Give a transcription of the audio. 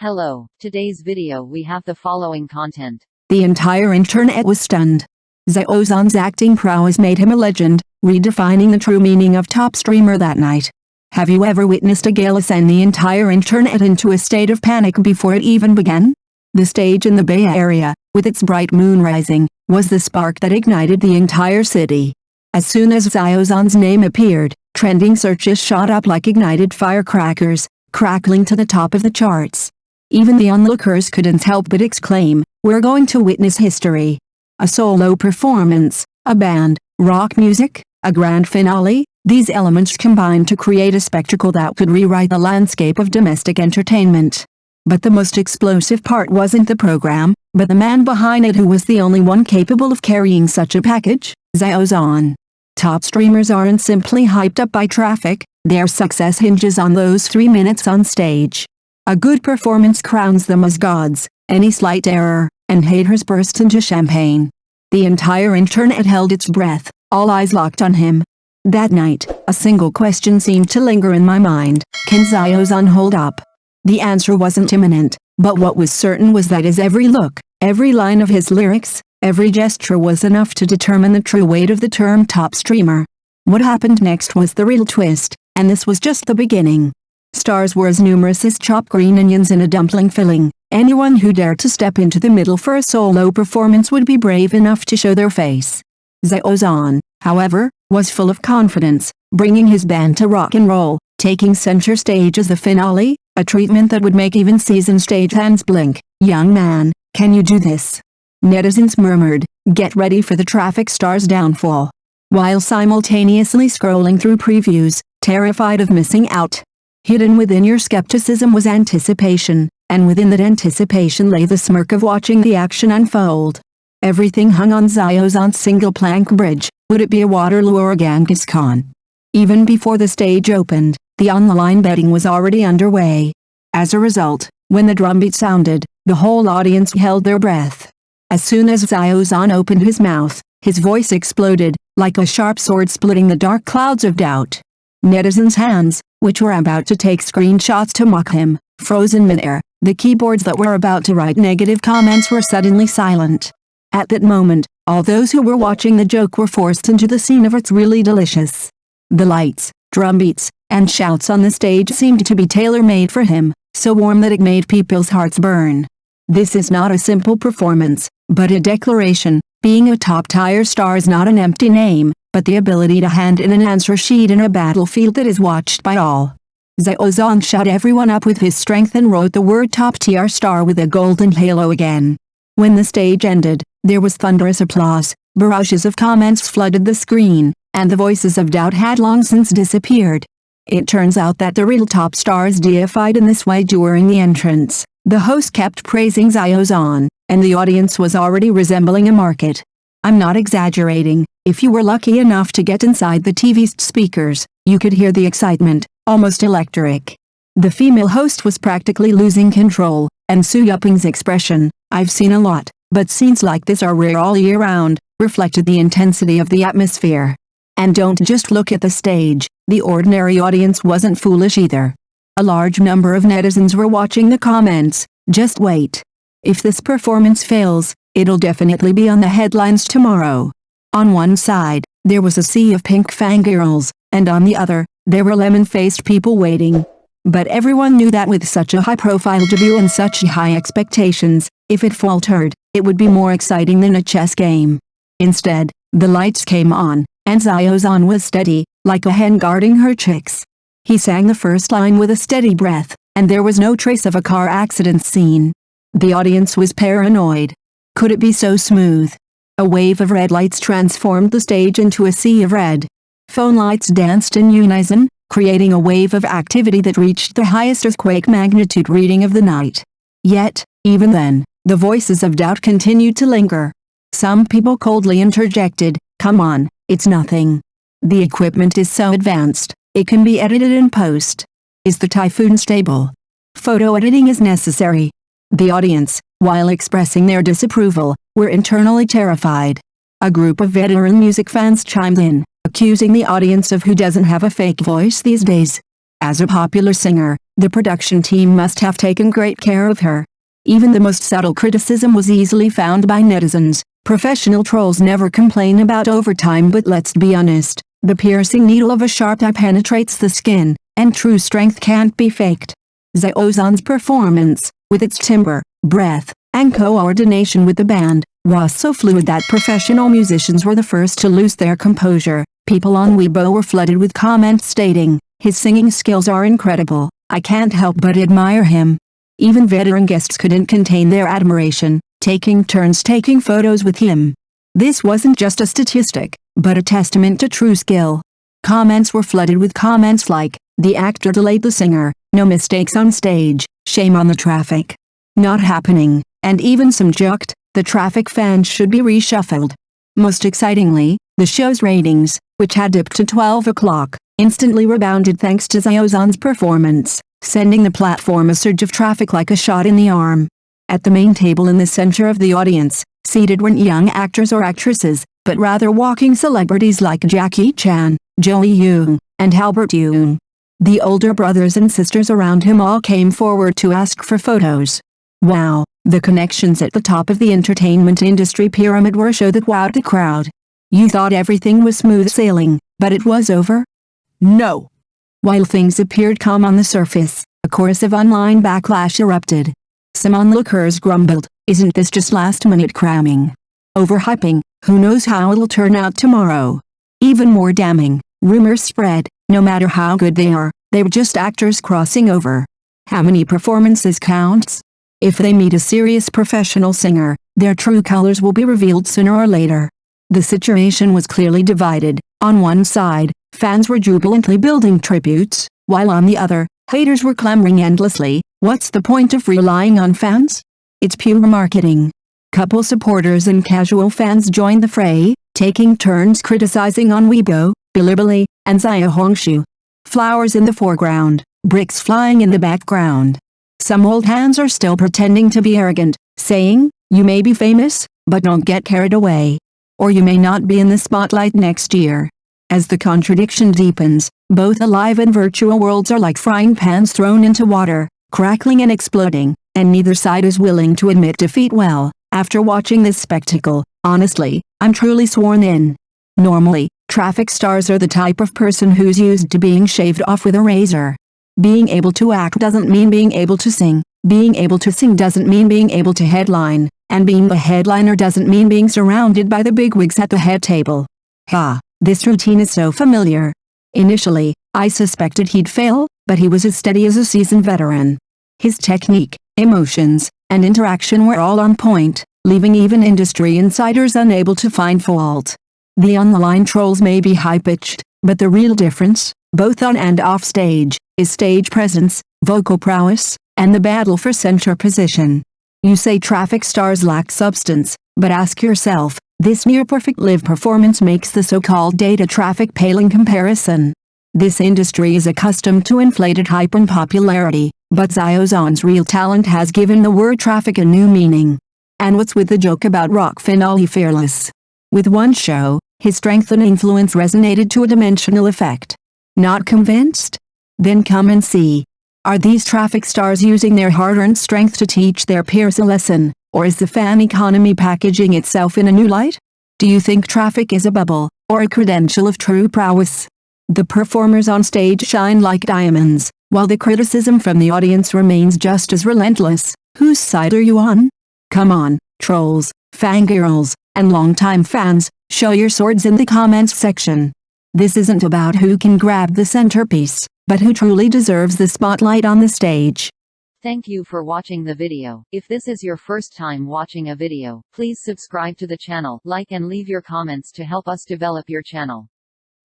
Hello, today's video we have the following content. The entire internet was stunned. Xiao Zhan's acting prowess made him a legend, redefining the true meaning of top streamer that night. Have you ever witnessed a gala send the entire internet into a state of panic before it even began? The stage in the Bay Area, with its bright moon rising, was the spark that ignited the entire city. As soon as Xiao Zhan's name appeared, trending searches shot up like ignited firecrackers, crackling to the top of the charts. Even the onlookers couldn't help but exclaim, "We're going to witness history." A solo performance, a band, rock music, a grand finale, these elements combined to create a spectacle that could rewrite the landscape of domestic entertainment. But the most explosive part wasn't the program, but the man behind it, who was the only one capable of carrying such a package, Xiao Zhan. Top streamers aren't simply hyped up by traffic, their success hinges on those 3 minutes on stage. A good performance crowns them as gods, any slight error, and haters burst into champagne. The entire internet held its breath, all eyes locked on him. That night, a single question seemed to linger in my mind: can Xiao Zhan hold up? The answer wasn't imminent, but what was certain was that his every look, every line of his lyrics, every gesture was enough to determine the true weight of the term top streamer. What happened next was the real twist, and this was just the beginning. Stars were as numerous as chopped green onions in a dumpling filling. Anyone who dared to step into the middle for a solo performance would be brave enough to show their face. Xiao Zhan, however, was full of confidence, bringing his band to rock and roll, taking center stage as the finale, a treatment that would make even seasoned stagehands blink. "Young man, can you do this?" Netizens murmured, "Get ready for the traffic star's downfall," while simultaneously scrolling through previews, terrified of missing out. Hidden within your skepticism was anticipation, and within that anticipation lay the smirk of watching the action unfold. Everything hung on Xiao Zhan's single plank bridge. Would it be a Waterloo or a Genghis Khan? Even before the stage opened, the online betting was already underway. As a result, when the drumbeat sounded, the whole audience held their breath. As soon as Xiao Zhan opened his mouth, his voice exploded, like a sharp sword splitting the dark clouds of doubt. Netizens' hands, which were about to take screenshots to mock him, froze in midair. The keyboards that were about to write negative comments were suddenly silent. At that moment, all those who were watching the joke were forced into the scene of "It's really delicious." The lights, drumbeats, and shouts on the stage seemed to be tailor-made for him, so warm that it made people's hearts burn. This is not a simple performance, but a declaration. Being a top-tier star is not an empty name, but the ability to hand in an answer sheet in a battlefield that is watched by all. Xiao Zhan shut everyone up with his strength and wrote the word top-tier star with a golden halo again. When the stage ended, there was thunderous applause, barrages of comments flooded the screen, and the voices of doubt had long since disappeared. It turns out that the real top star is deified in this way. During the entrance, the host kept praising Xiao Zhan, and the audience was already resembling a market. I'm not exaggerating. If you were lucky enough to get inside the TV's speakers, you could hear the excitement, almost electric. The female host was practically losing control, and Su Yuping's expression, "I've seen a lot, but scenes like this are rare all year round," reflected the intensity of the atmosphere. And don't just look at the stage, the ordinary audience wasn't foolish either. A large number of netizens were watching the comments. "Just wait. If this performance fails, it'll definitely be on the headlines tomorrow." On one side, there was a sea of pink fangirls, and on the other, there were lemon-faced people waiting. But everyone knew that with such a high-profile debut and such high expectations, if it faltered, it would be more exciting than a chess game. Instead, the lights came on, and Xiao Zhan was steady, like a hen guarding her chicks. He sang the first line with a steady breath, and there was no trace of a car accident scene. The audience was paranoid. Could it be so smooth? A wave of red lights transformed the stage into a sea of red. Phone lights danced in unison, creating a wave of activity that reached the highest earthquake magnitude reading of the night. Yet, even then, the voices of doubt continued to linger. Some people coldly interjected, "Come on, it's nothing. The equipment is so advanced, it can be edited in post. Is the typhoon stable? Photo editing is necessary." The audience, while expressing their disapproval, were internally terrified. A group of veteran music fans chimed in, accusing the audience of "who doesn't have a fake voice these days." As a popular singer, The production team must have taken great care of her. Even the most subtle criticism was easily found by netizens. Professional trolls never complain about overtime, but let's be honest, the piercing needle of a sharp eye penetrates the skin, and true strength can't be faked. Xiao Zhan's performance, with its timbre, breath, and coordination with the band, was so fluid that professional musicians were the first to lose their composure. People on Weibo were flooded with comments stating, "His singing skills are incredible, I can't help but admire him." Even veteran guests couldn't contain their admiration, taking turns taking photos with him. This wasn't just a statistic, but a testament to true skill. Comments were flooded with comments like, "The actor delayed the singer, no mistakes on stage, shame on the traffic. Not happening," and even some joked, "The traffic fans should be reshuffled." Most excitingly, the show's ratings, which had dipped to 12 o'clock, instantly rebounded thanks to Xiao Zhan's performance, sending the platform a surge of traffic like a shot in the arm. At the main table in the center of the audience, seated weren't young actors or actresses, but rather walking celebrities like Jackie Chan, Joey Young, and Albert Young. The older brothers and sisters around him all came forward to ask for photos. Wow, the connections at the top of the entertainment industry pyramid were a show that wowed the crowd. You thought everything was smooth sailing, but it was over? No. While things appeared calm on the surface, a chorus of online backlash erupted. Some onlookers grumbled, "Isn't this just last-minute cramming? Overhyping, who knows how it'll turn out tomorrow?" Even more damning, rumors spread, no matter how good they were just actors crossing over. How many performances counts? If they meet a serious professional singer, their true colors will be revealed sooner or later. The situation was clearly divided. On one side, fans were jubilantly building tributes, while on the other, haters were clamoring endlessly, "What's the point of relying on fans? It's pure marketing." Couple supporters and casual fans joined the fray, taking turns criticizing on Weibo, Bilibili, and Xiaohongshu. Flowers in the foreground, bricks flying in the background. Some old hands are still pretending to be arrogant, saying, "You may be famous, but don't get carried away. Or you may not be in the spotlight next year." As the contradiction deepens, both the live and virtual worlds are like frying pans thrown into water, crackling and exploding, and neither side is willing to admit defeat. Well, after watching this spectacle, honestly, I'm truly sworn in. Normally, traffic stars are the type of person who's used to being shaved off with a razor. Being able to act doesn't mean being able to sing, being able to sing doesn't mean being able to headline, and being the headliner doesn't mean being surrounded by the bigwigs at the head table. This routine is so familiar. Initially, I suspected he'd fail, but he was as steady as a seasoned veteran. His technique, emotions, and interaction were all on point, leaving even industry insiders unable to find fault. The online trolls may be high-pitched, but the real difference, both on and off stage, is stage presence, vocal prowess, and the battle for center position. You say traffic stars lack substance, but ask yourself, this near-perfect live performance makes the so-called data traffic pale in comparison. This industry is accustomed to inflated hype and popularity, but Xiao Zhan's real talent has given the word traffic a new meaning. And what's with the joke about rock finale Fearless? With one show, his strength and influence resonated to a dimensional effect. Not convinced? Then come and see. Are these traffic stars using their hard-earned strength to teach their peers a lesson, or is the fan economy packaging itself in a new light? Do you think traffic is a bubble, or a credential of true prowess? The performers on stage shine like diamonds, while the criticism from the audience remains just as relentless. Whose side are you on? Come on, trolls, fangirls, and longtime fans, show your swords in the comments section. This isn't about who can grab the centerpiece, but who truly deserves the spotlight on the stage. Thank you for watching the video. If this is your first time watching a video, please subscribe to the channel, like and leave your comments to help us develop your channel.